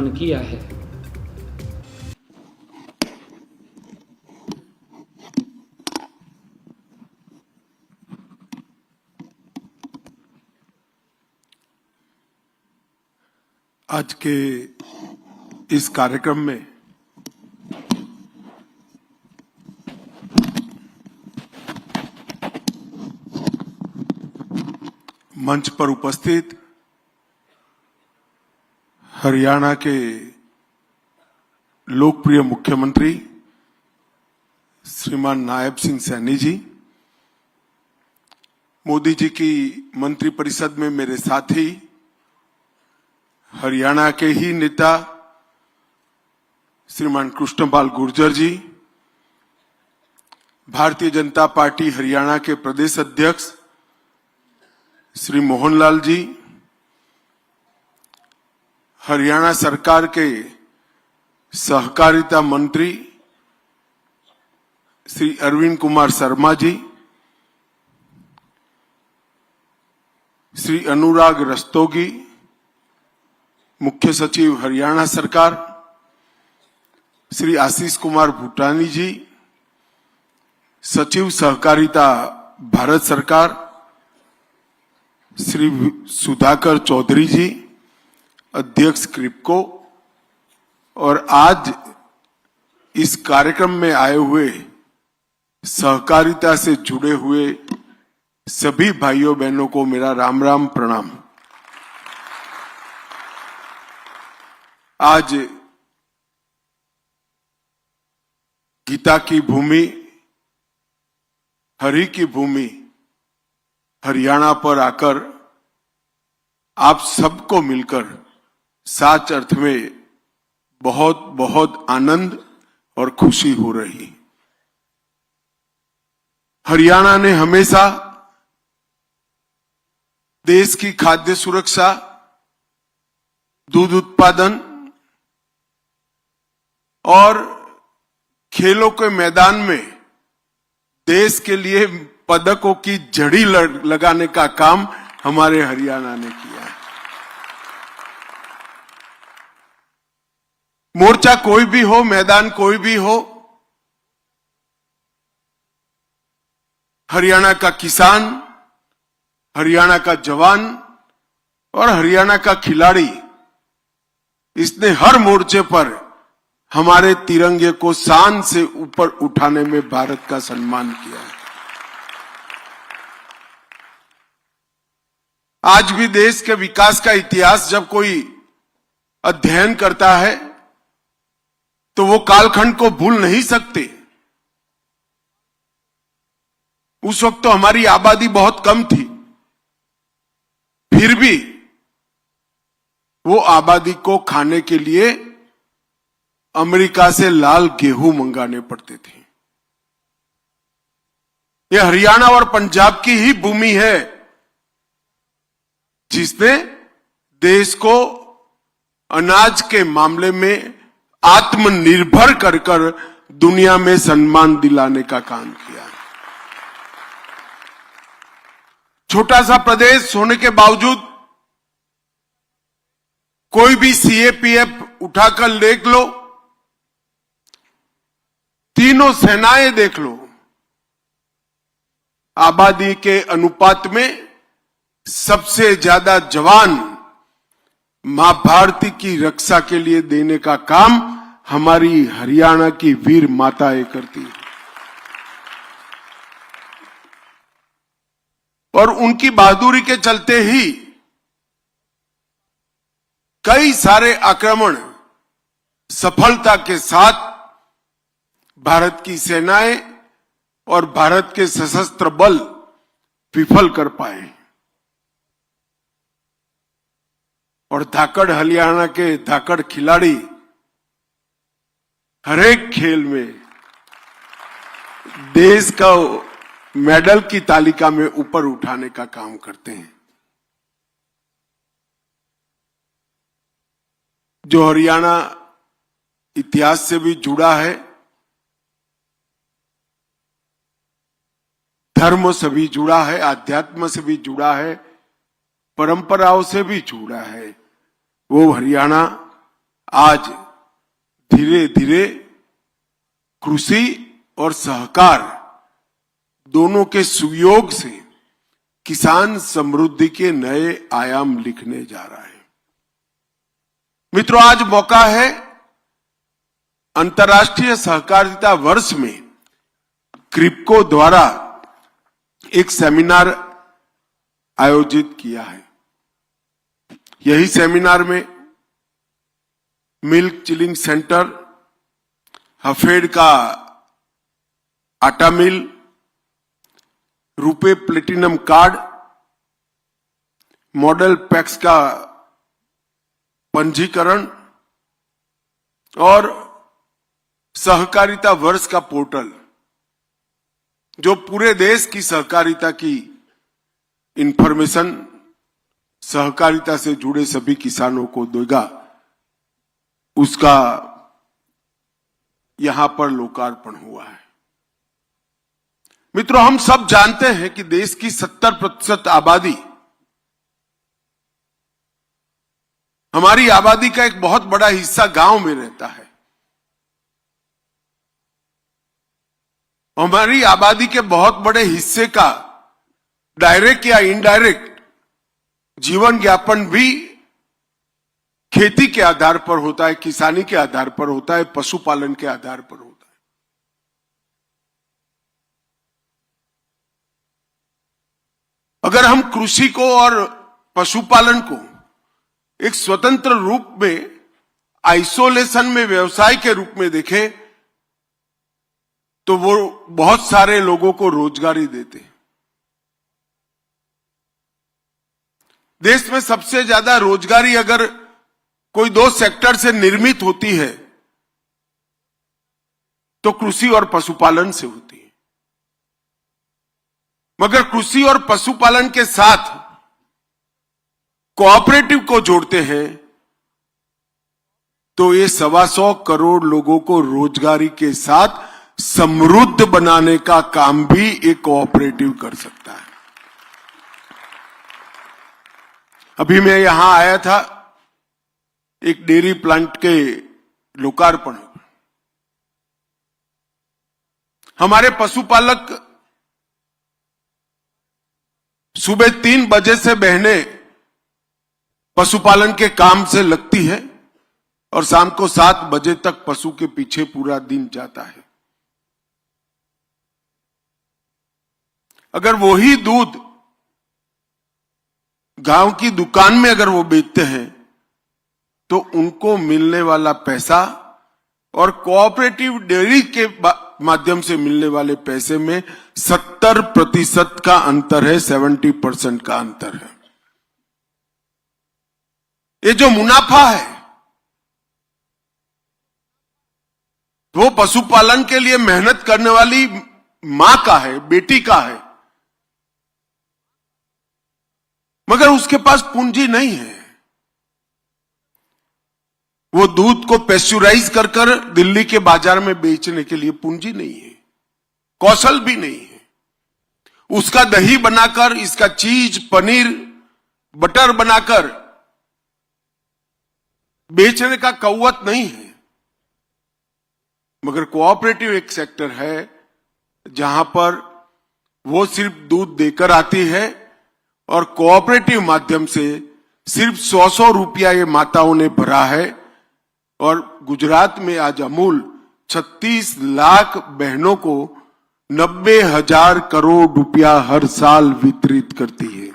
किया है। आज के इस कार्यक्रम में मंच पर उपस्थित हरियाणा के लोकप्रिय मुख्यमंत्री श्रीमान नायब सिंह सैनी जी, मोदी जी की मंत्रिपरिषद में मेरे साथी हरियाणा के ही नेता श्रीमान कृष्णपाल गुर्जर जी, भारतीय जनता पार्टी हरियाणा के प्रदेश अध्यक्ष श्री मोहनलाल जी, हरियाणा सरकार के सहकारिता मंत्री श्री अरविंद कुमार शर्मा जी, श्री अनुराग रस्तोगी, मुख्य सचिव हरियाणा सरकार, श्री आशीष कुमार भूटानी जी, सचिव सहकारिता भारत सरकार, श्री सुधाकर चौधरी जी, अध्यक्ष क्रिप्को, और आज इस कार्यक्रम में आए हुए सहकारिता से जुड़े हुए सभी भाइयों बहनों को मेरा राम राम प्रणाम। आज गीता की भूमि, हरि की भूमि हरियाणा पर आकर आप सबको मिलकर सच अर्थ में बहुत बहुत आनंद और खुशी हो रही। हरियाणा ने हमेशा देश की खाद्य सुरक्षा, दूध उत्पादन और खेलों के मैदान में देश के लिए पदकों की झड़ी लगाने का काम हमारे हरियाणा ने किया है। मोर्चा कोई भी हो, मैदान कोई भी हो, हरियाणा का किसान, हरियाणा का जवान और हरियाणा का खिलाड़ी, इसने हर मोर्चे पर हमारे तिरंगे को शान से ऊपर उठाने में भारत का सम्मान किया है। आज भी देश के विकास का इतिहास जब कोई अध्ययन करता है तो वो कालखंड को भूल नहीं सकते। उस वक्त तो हमारी आबादी बहुत कम थी, फिर भी वो आबादी को खाने के लिए अमेरिका से लाल गेहूं मंगाने पड़ते थे। ये हरियाणा और पंजाब की ही भूमि है जिसने देश को अनाज के मामले में आत्मनिर्भर कर कर दुनिया में सम्मान दिलाने का काम किया। छोटा सा प्रदेश होने के बावजूद कोई भी सीएपीएफ उठाकर देख लो, तीनों सेनाएं देख लो, आबादी के अनुपात में सबसे ज्यादा जवान मां भारती की रक्षा के लिए देने का काम हमारी हरियाणा की वीर माताएं करती हैं। और उनकी बहादुरी के चलते ही कई सारे आक्रमण सफलता के साथ भारत की सेनाएं और भारत के सशस्त्र बल विफल कर पाए। और धाकड़ हरियाणा के धाकड़ खिलाड़ी हर एक खेल में देश का मेडल की तालिका में ऊपर उठाने का काम करते हैं। जो हरियाणा इतिहास से भी जुड़ा है, धर्म से भी जुड़ा है, आध्यात्म से भी जुड़ा है, परंपराओं से भी जुड़ा है, वो हरियाणा आज धीरे धीरे कृषि और सहकार दोनों के सुयोग से किसान समृद्धि के नए आयाम लिखने जा रहा है। मित्रों, आज मौका है अंतर्राष्ट्रीय सहकारिता वर्ष में क्रिप्को द्वारा एक सेमिनार आयोजित किया है। यही सेमिनार में मिल्क चिलिंग सेंटर, हफेड का आटा mill, RuPay platinum card, model PACS का पंजीकरण और सहकारिता वर्ष का पोर्टल, जो पूरे देश की सहकारिता की इंफॉर्मेशन सहकारिता से जुड़े सभी किसानों को देगा, उसका यहां पर लोकार्पण हुआ है। मित्रों, हम सब जानते हैं कि देश की 70% आबादी, हमारी आबादी का एक बहुत बड़ा हिस्सा गांव में रहता है। हमारी आबादी के बहुत बड़े हिस्से का डायरेक्ट या इनडायरेक्ट जीवन यापन भी खेती के आधार पर होता है, किसानी के आधार पर होता है, पशुपालन के आधार पर होता है। अगर हम कृषि को और पशुपालन को एक स्वतंत्र रूप में, आइसोलेशन में व्यवसाय के रूप में देखें तो वो बहुत सारे लोगों को रोजगारी देते हैं। देश में सबसे ज्यादा रोजगारी अगर कोई दो सेक्टर से निर्मित होती है तो कृषि और पशुपालन से होती है। मगर कृषि और पशुपालन के साथ कोऑपरेटिव को जोड़ते हैं तो ये 125 करोड़ लोगों को रोजगारी के साथ समृद्ध बनाने का काम भी एक कोऑपरेटिव कर सकता है। अभी मैं यहां आया था एक डेयरी प्लांट के लोकार्पण। हमारे पशुपालक सुबह 3 बजे से बहनें पशुपालन के काम से लगती है और शाम को 7 बजे तक पशु के पीछे पूरा दिन जाता है। अगर वही दूध गांव की दुकान में अगर वो बेचते हैं तो उनको मिलने वाला पैसा और कोऑपरेटिव डेयरी के माध्यम से मिलने वाले पैसे में 70% का अंतर है, 70% का अंतर है। ये जो मुनाफा है वो पशुपालन के लिए मेहनत करने वाली मां का है, बेटी का है, मगर उसके पास पूंजी नहीं है। वो दूध को पेस्चुराइज कर कर दिल्ली के बाजार में बेचने के लिए पूंजी नहीं है, कौशल भी नहीं है। उसका दही बनाकर, इसका चीज, पनीर, बटर बनाकर बेचने का कौवत नहीं है। मगर कोऑपरेटिव एक सेक्टर है जहां पर वो सिर्फ दूध देकर आती है और कोऑपरेटिव माध्यम से सिर्फ 100 रुपया ये माताओं ने भरा है। और गुजरात में आज अमूल 36 लाख बहनों को 90,000 करोड़ रुपया हर साल वितरित करती है।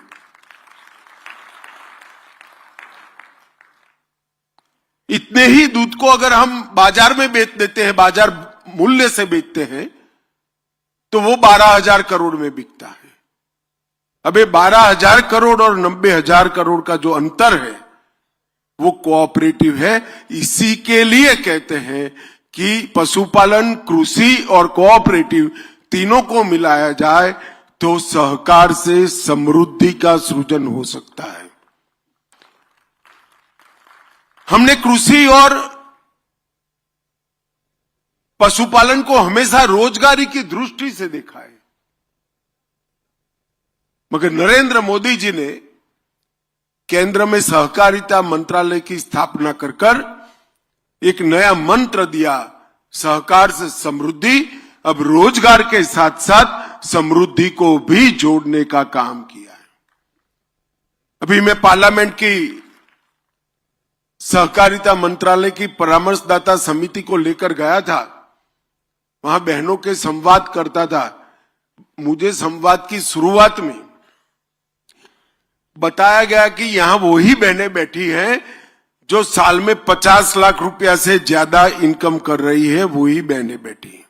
इतने ही दूध को अगर हम बाजार में बेच देते हैं, बाजार मूल्य से बेचते हैं, तो वो 12,000 करोड़ में बिकता है। अबे 12,000 करोड़ और 90,000 करोड़ का जो अंतर है वो कोऑपरेटिव है। इसी के लिए कहते हैं कि पशुपालन, कृषि और कोऑपरेटिव तीनों को मिलाया जाए तो सहकार से समृद्धि का सृजन हो सकता है। हमने कृषि और पशुपालन को हमेशा रोजगारी की दृष्टि से देखा है, मगर नरेंद्र मोदी जी ने केंद्र में सहकारिता मंत्रालय की स्थापना कर एक नया मंत्र दिया, सहकार से समृद्धि। अब रोजगार के साथ साथ समृद्धि को भी जोड़ने का काम किया है। अभी मैं पार्लियामेंट की सहकारिता मंत्रालय की परामर्शदाता समिति को लेकर गया था, वहां बहनों के संवाद करता था। मुझे संवाद की शुरुआत में बताया गया कि यहां वही बहनें बैठी हैं जो साल में 50 लाख रुपया से ज्यादा इनकम कर रही है, वही बहनें बैठी हैं।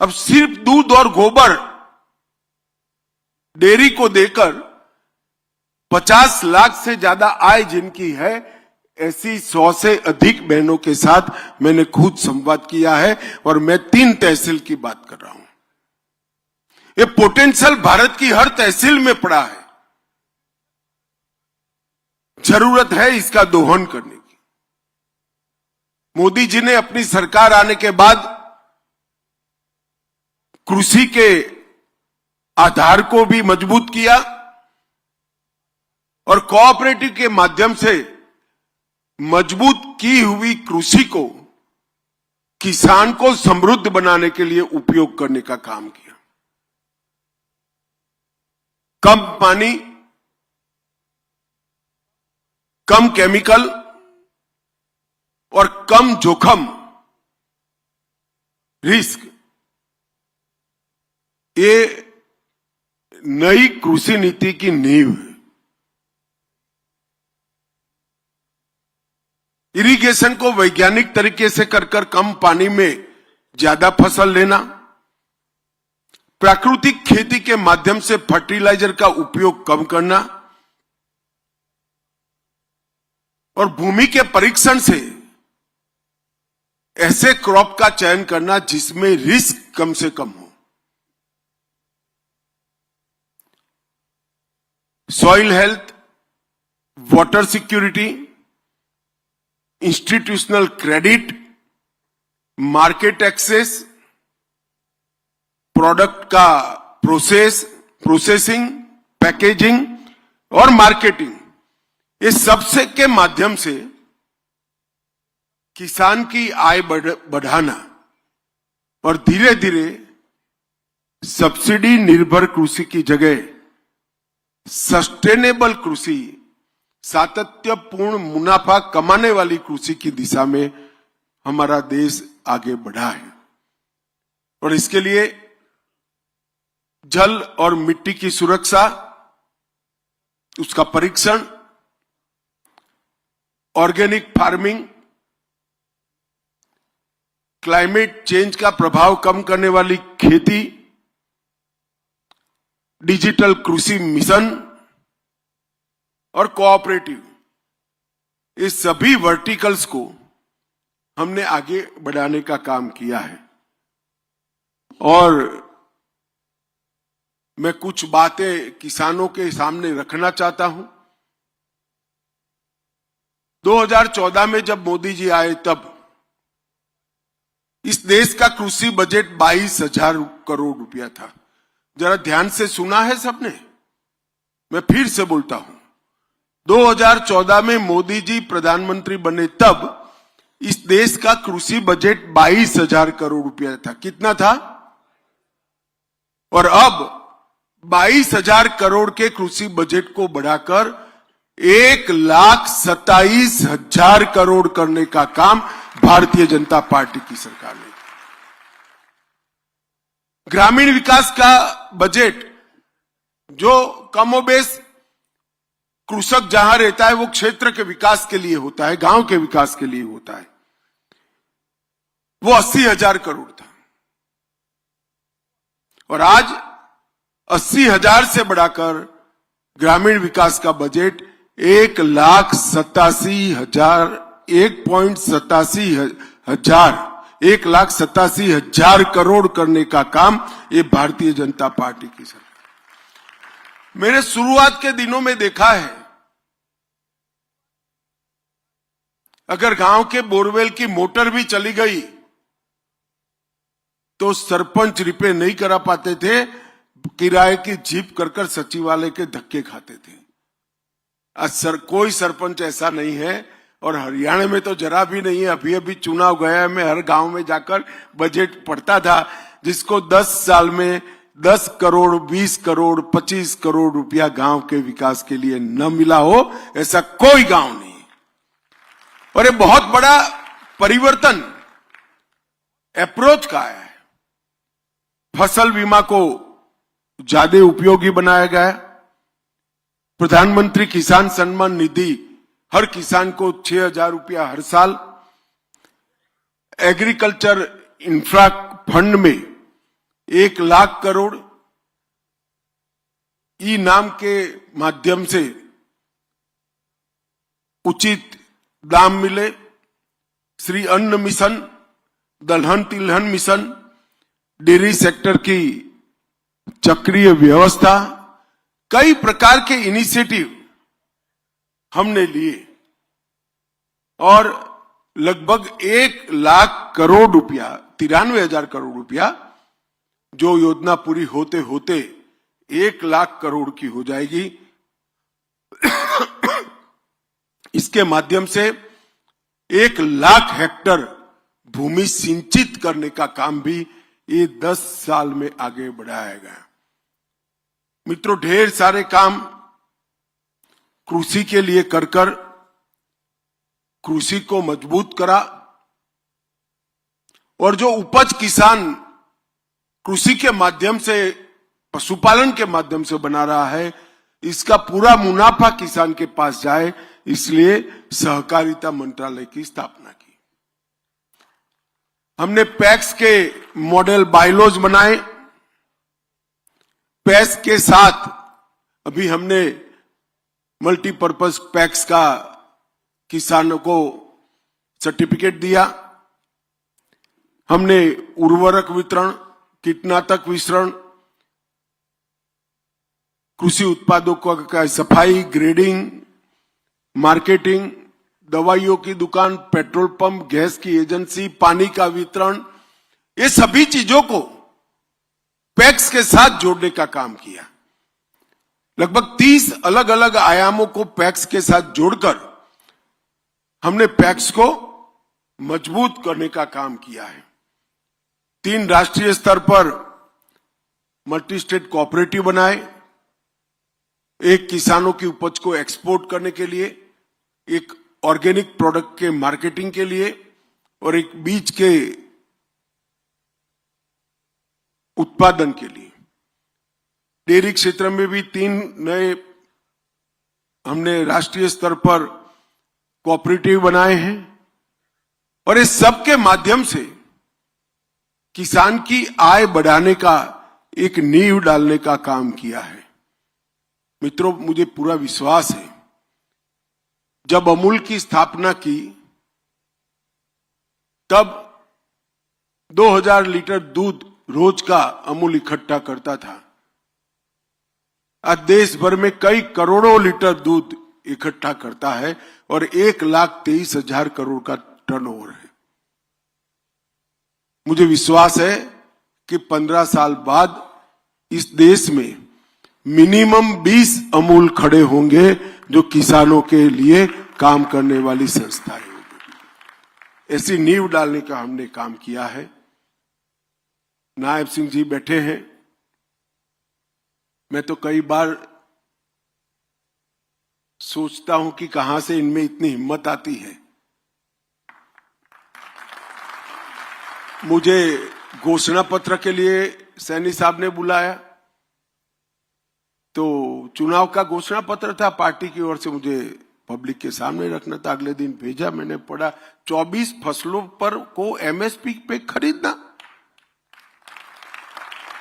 अब सिर्फ दूध और गोबर डेयरी को देकर 50 लाख से ज्यादा आय जिनकी है, ऐसी 100 से अधिक बहनों के साथ मैंने खुद संवाद किया है और मैं 3 तहसील की बात कर रहा हूं। ये पोटेंशियल भारत की हर तहसील में पड़ा है, जरूरत है इसका दोहन करने की। मोदी जी ने अपनी सरकार आने के बाद कृषि के आधार को भी मजबूत किया और कोऑपरेटिव के माध्यम से मजबूत की हुई कृषि को किसान को समृद्ध बनाने के लिए उपयोग करने का काम किया। कम पानी, कम केमिकल और कम जोखिम रिस्क, ये नई कृषि नीति की नींव है। इरिगेशन को वैज्ञानिक तरीके से कर कम पानी में ज्यादा फसल लेना, प्राकृतिक खेती के माध्यम से फर्टिलाइजर का उपयोग कम करना और भूमि के परीक्षण से ऐसे क्रॉप का चयन करना जिसमें रिस्क कम से कम हो। Soil health, water security, institutional credit, market access, product का प्रोसेसिंग, पैकेजिंग और मार्केटिंग, ये सबसे के माध्यम से किसान की आय बढ़ाना और धीरे धीरे सब्सिडी निर्भर कृषि की जगह सस्टेनेबल कृषि, सातत्यपूर्ण मुनाफा कमाने वाली कृषि की दिशा में हमारा देश आगे बढ़ा है। और इसके लिए जल और मिट्टी की सुरक्षा, उसका परीक्षण, ऑर्गेनिक फार्मिंग, क्लाइमेट चेंज का प्रभाव कम करने वाली खेती, डिजिटल कृषि मिशन और कोऑपरेटिव, इस सभी वर्टिकल्स को हमने आगे बढ़ाने का काम किया है। और मैं कुछ बातें किसानों के सामने रखना चाहता हूं। 2014 में जब मोदी जी आए तब इस देश का कृषि बजट 22,000 करोड़ रुपया था। जरा ध्यान से सुना है सबने? मैं फिर से बोलता हूं, 2014 में मोदी जी प्रधानमंत्री बने तब इस देश का कृषि बजट 22,000 करोड़ रुपया था। कितना था? और अब 22,000 करोड़ के कृषि बजट को बढ़ाकर 1,27,000 करोड़ करने का काम भारतीय जनता पार्टी की सरकार ने। ग्रामीण विकास का बजट जो कमोबेश कृषक जहां रहता है वो क्षेत्र के विकास के लिए होता है, गांव के विकास के लिए होता है, वो 80,000 करोड़ था। और आज 80,000 से बढ़ाकर ग्रामीण विकास का बजट 1,87,000 करोड़ करने का काम ये भारतीय जनता पार्टी की सरकार। मैंने शुरुआत के दिनों में देखा है, अगर गांव के बोरवेल की मोटर भी चली गई तो सरपंच रिपेयर नहीं करा पाते थे, किराए की जीप कर सचिवालय के धक्के खाते थे। आज कोई सरपंच ऐसा नहीं है और हरियाणा में तो जरा भी नहीं है। अभी अभी चुनाव गया है, मैं हर गांव में जाकर बजट पढ़ता था, जिसको 10 साल में 10 करोड़, 20 करोड़, 25 करोड़ रुपया गांव के विकास के लिए न मिला हो, ऐसा कोई गांव नहीं। और ये बहुत बड़ा परिवर्तन अप्रोच का है। फसल बीमा को ज्यादा उपयोगी बनाया गया। प्रधानमंत्री किसान सम्मान निधि हर किसान को 6,000 रुपया हर साल। एग्रीकल्चर इंफ्रा फंड में 1 लाख करोड़ ई नाम के माध्यम से उचित दाम मिले। श्री अन्न मिशन, दलहन तिलहन मिशन, डेयरी सेक्टर की चक्रीय व्यवस्था, कई प्रकार के इनिशिएटिव हमने लिए और लगभग 1 लाख करोड़ रुपया, 93,000 करोड़ रुपया, जो योजना पूरी होते होते 1 लाख करोड़ की हो जाएगी। इसके माध्यम से 1 लाख हेक्टर भूमि सिंचित करने का काम भी ये 10 साल में आगे बढ़ाया गया। मित्रों, ढेर सारे काम कृषि के लिए कर कृषि को मजबूत करा और जो उपज किसान कृषि के माध्यम से, पशुपालन के माध्यम से बना रहा है, इसका पूरा मुनाफा किसान के पास जाए, इसलिए सहकारिता मंत्रालय की स्थापना की। हमने पैक्स के मॉडल बायलॉज बनाए। पैक्स के साथ अभी हमने मल्टीपर्पज पैक्स का किसानों को सर्टिफिकेट दिया। हमने उर्वरक वितरण, कीटनाशक वितरण, कृषि उत्पादों का सफाई, ग्रेडिंग, मार्केटिंग, दवाइयों की दुकान, पेट्रोल पंप, गैस की एजेंसी, पानी का वितरण, ये सभी चीजों को पैक्स के साथ जोड़ने का काम किया। लगभग 30 अलग अलग आयामों को पैक्स के साथ जोड़कर हमने पैक्स को मजबूत करने का काम किया है। 3 राष्ट्रीय स्तर पर मल्टी स्टेट कोऑपरेटिव बनाए, एक किसानों की उपज को एक्सपोर्ट करने के लिए, एक ऑर्गेनिक प्रोडक्ट के मार्केटिंग के लिए और एक बीज के उत्पादन के लिए। डेयरी क्षेत्र में भी 3 नए हमने राष्ट्रीय स्तर पर कोऑपरेटिव बनाए हैं और इस सब के माध्यम से किसान की आय बढ़ाने का एक नींव डालने का काम किया है। मित्रों, मुझे पूरा विश्वास है, जब अमूल की स्थापना की तब 2000 लीटर दूध रोज का अमूल इकट्ठा करता था। आज देश भर में कई करोड़ों लीटर दूध इकट्ठा करता है और 1,23,000 करोड़ का टर्नओवर है। मुझे विश्वास है कि 15 साल बाद इस देश में मिनिमम 20 अमूल खड़े होंगे जो किसानों के लिए काम करने वाली संस्थाएं होंगी। ऐसी नींव डालने का हमने काम किया है। नायब सिंह जी बैठे हैं। मैं तो कई बार सोचता हूं कि कहां से इनमें इतनी हिम्मत आती है। मुझे घोषणा पत्र के लिए सैनी साहब ने बुलाया, तो चुनाव का घोषणा पत्र था पार्टी की ओर से, मुझे पब्लिक के सामने रखना था। अगले दिन भेजा, मैंने पढ़ा 24 फसलों पर को एमएसपी पे खरीदना।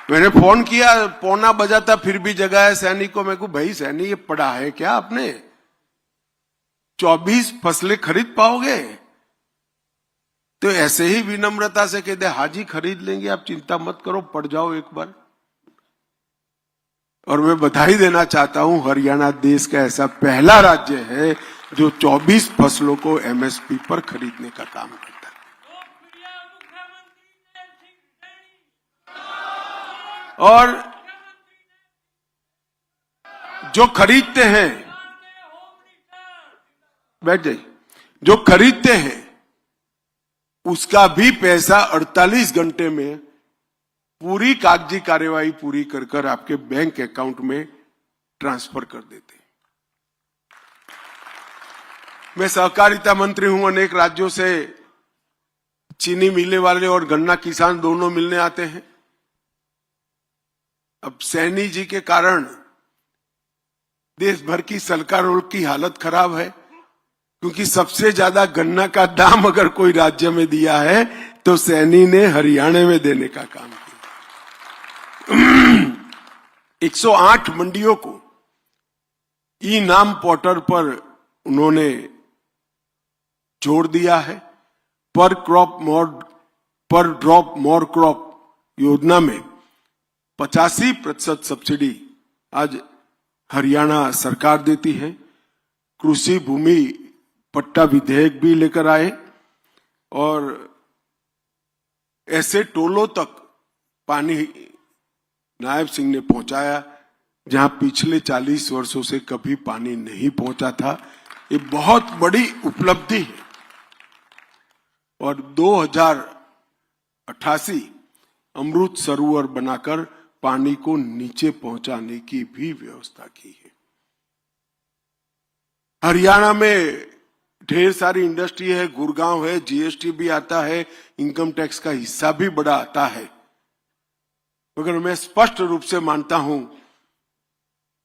मैंने फोन किया, 9:15 बजा था, फिर भी जगाया सैनी को। मैं को भाई सैनी, ये पढ़ा है क्या आपने? 24 फसलें खरीद पाओगे? तो ऐसे ही विनम्रता से कहते, हाजी खरीद लेंगे, आप चिंता मत करो, पढ़ जाओ एक बार। और मैं बधाई देना चाहता हूं, हरियाणा देश का ऐसा पहला राज्य है जो 24 फसलों को एमएसपी पर खरीदने का काम करता है। और जो खरीदते हैं, बैठ जाइए, जो खरीदते हैं उसका भी पैसा 48 घंटे में पूरी कागजी कार्यवाही पूरी कर कर आपके बैंक अकाउंट में ट्रांसफर कर देते हैं। मैं सहकारिता मंत्री हूं, अनेक राज्यों से चीनी मिलने वाले और गन्ना किसान दोनों मिलने आते हैं। अब सैनी जी के कारण देश भर की सरकारों की हालत खराब है, क्योंकि सबसे ज्यादा गन्ना का दाम अगर कोई राज्य में दिया है तो सैनी ने हरियाणा में देने का काम किया। 108 मंडियों को ई नाम पोर्टल पर उन्होंने जोड़ दिया है। पर ड्रॉप मोर क्रॉप योजना में 85% सब्सिडी आज हरियाणा सरकार देती है। कृषि भूमि पट्टा विधेयक भी लेकर आए और ऐसे टोलों तक पानी नायब सिंह ने पहुंचाया जहां पिछले 40 वर्षों से कभी पानी नहीं पहुंचा था। ये बहुत बड़ी उपलब्धि है। और 2088 अमृत सरोवर बनाकर पानी को नीचे पहुंचाने की भी व्यवस्था की है। हरियाणा में ढेर सारी इंडस्ट्री है, गुड़गांव है, जीएसटी भी आता है, इनकम टैक्स का हिस्सा भी बड़ा आता है। मगर मैं स्पष्ट रूप से मानता हूं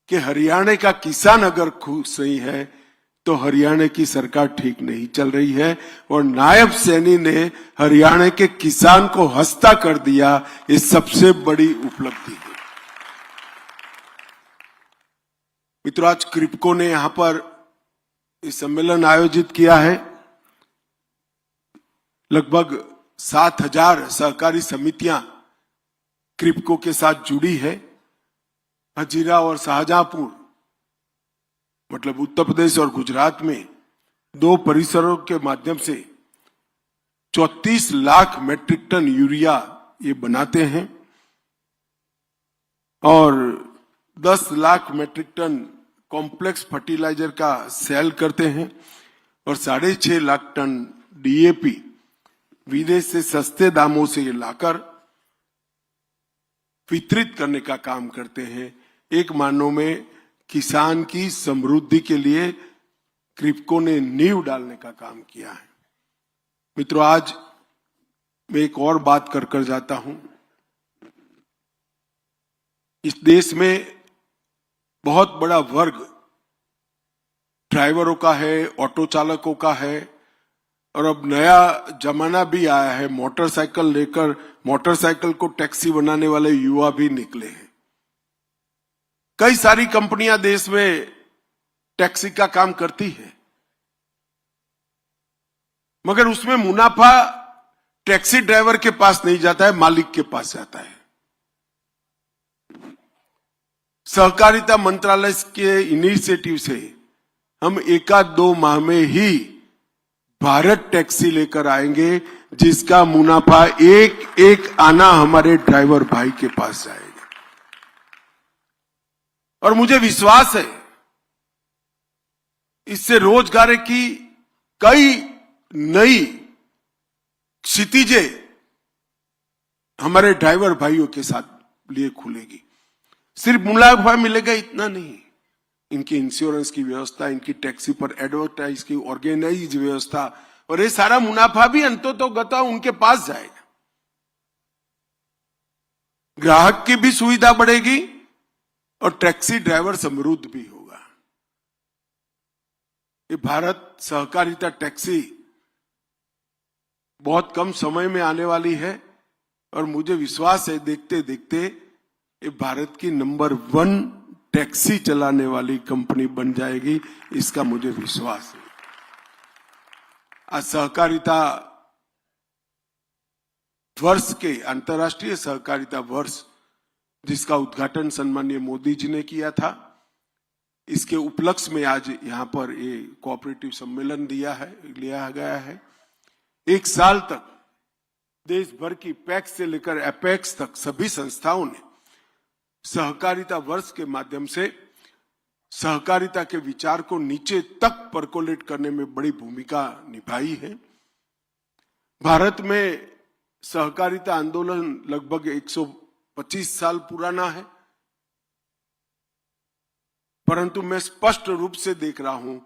कि हरियाणा का किसान अगर खुश नहीं है तो हरियाणा की सरकार ठीक नहीं चल रही है। और नायब सैनी ने हरियाणा के किसान को हंसता कर दिया, ये सबसे बड़ी उपलब्धि है। मित्रों, आज क्रिप्को ने यहां पर इस सम्मेलन आयोजित किया है। लगभग 7000 सहकारी समितियां क्रिप्को के साथ जुड़ी है। हजीरा और शाहजहांपुर मतलब उत्तर प्रदेश और गुजरात में 2 परिसरों के माध्यम से 34 लाख मैट्रिक टन यूरिया ये बनाते हैं और 10 lakh metric tonne complex fertiliser का सेल करते हैं और 6.5 लाख टन डीएपी विदेश से सस्ते दामों से ये लाकर वितरित करने का काम करते हैं। एक मानों में किसान की समृद्धि के लिए क्रिप्को ने नींव डालने का काम किया है। मित्रों, आज मैं एक और बात कर जाता हूं। इस देश में बहुत बड़ा वर्ग ड्राइवरों का है, ऑटो चालकों का है और अब नया जमाना भी आया है। मोटरसाइकिल लेकर मोटरसाइकिल को टैक्सी बनाने वाले युवा भी निकले हैं। कई सारी कंपनियां देश में टैक्सी का काम करती है, मगर उसमें मुनाफा टैक्सी ड्राइवर के पास नहीं जाता है, मालिक के पास जाता है। सहकारिता मंत्रालय के इनिशिएटिव से हम 1-2 माह में ही भारत टैक्सी लेकर आएंगे, जिसका मुनाफा एक आना हमारे ड्राइवर भाई के पास जाएगा। और मुझे विश्वास है इससे रोजगार की कई नई क्षितिजें हमारे ड्राइवर भाइयों के साथ लिए खुलेगी। सिर्फ मुनाफा मिलेगा इतना नहीं, इनकी इंश्योरेंस की व्यवस्था, इनकी टैक्सी पर एडवर्टाइज की ऑर्गेनाइज व्यवस्था और ये सारा मुनाफा भी अंततोगत्वा उनके पास जाएगा। ग्राहक की भी सुविधा बढ़ेगी और टैक्सी ड्राइवर समृद्ध भी होगा। ये भारत सहकारिता टैक्सी बहुत कम समय में आने वाली है और मुझे विश्वास है देखते देखते ये भारत की नंबर 1 टैक्सी चलाने वाली कंपनी बन जाएगी, इसका मुझे विश्वास है। आज सहकारिता वर्ष के अंतर्राष्ट्रीय सहकारिता वर्ष जिसका उद्घाटन सम्माननीय मोदी जी ने किया था, इसके उपलक्ष्य में आज यहां पर ये कोऑपरेटिव सम्मेलन लिया गया है। 1 साल तक देश भर की पैक्स से लेकर एपेक्स तक सभी संस्थाओं ने सहकारिता वर्ष के माध्यम से सहकारिता के विचार को नीचे तक परकोलेट करने में बड़ी भूमिका निभाई है। भारत में सहकारिता आंदोलन लगभग 125 साल पुराना है, परंतु मैं स्पष्ट रूप से देख रहा हूं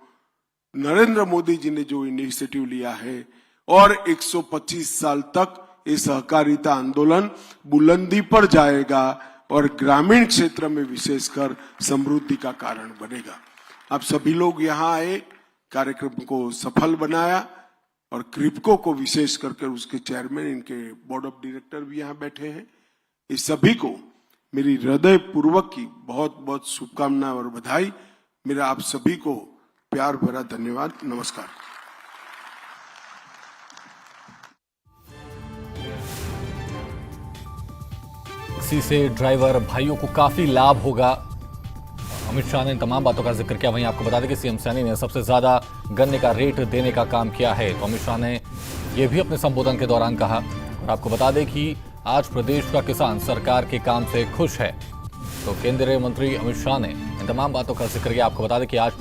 नरेंद्र मोदी जी ने जो इनिशिएटिव लिया है और 125 साल तक ये सहकारिता आंदोलन बुलंदी पर जाएगा और ग्रामीण क्षेत्र में विशेषकर समृद्धि का कारण बनेगा। आप सभी लोग यहाँ आए, कार्यक्रम को सफल बनाया और क्रिप्को को विशेष करके उसके चेयरमैन, इनके बोर्ड ऑफ डायरेक्टर भी यहाँ बैठे हैं, इस सभी को मेरी हृदय पूर्वक की बहुत बहुत शुभकामनाएं और बधाई। मेरा आप सभी को प्यार भरा धन्यवाद। नमस्कार। इसी से ड्राइवर भाइयों को काफी लाभ होगा। अमित शाह ने तमाम बातों का जिक्र किया। वहीं आपको बता दें कि सीएम सैनी ने सबसे ज्यादा गन्ने का रेट देने का काम किया है, तो अमित शाह ने यह भी अपने संबोधन के दौरान कहा। और आपको बता दें कि आज प्रदेश का किसान सरकार के काम से खुश है। तो केंद्रीय मंत्री अमित शाह ने इन तमाम बातों का जिक्र किया। आपको बता दें कि आज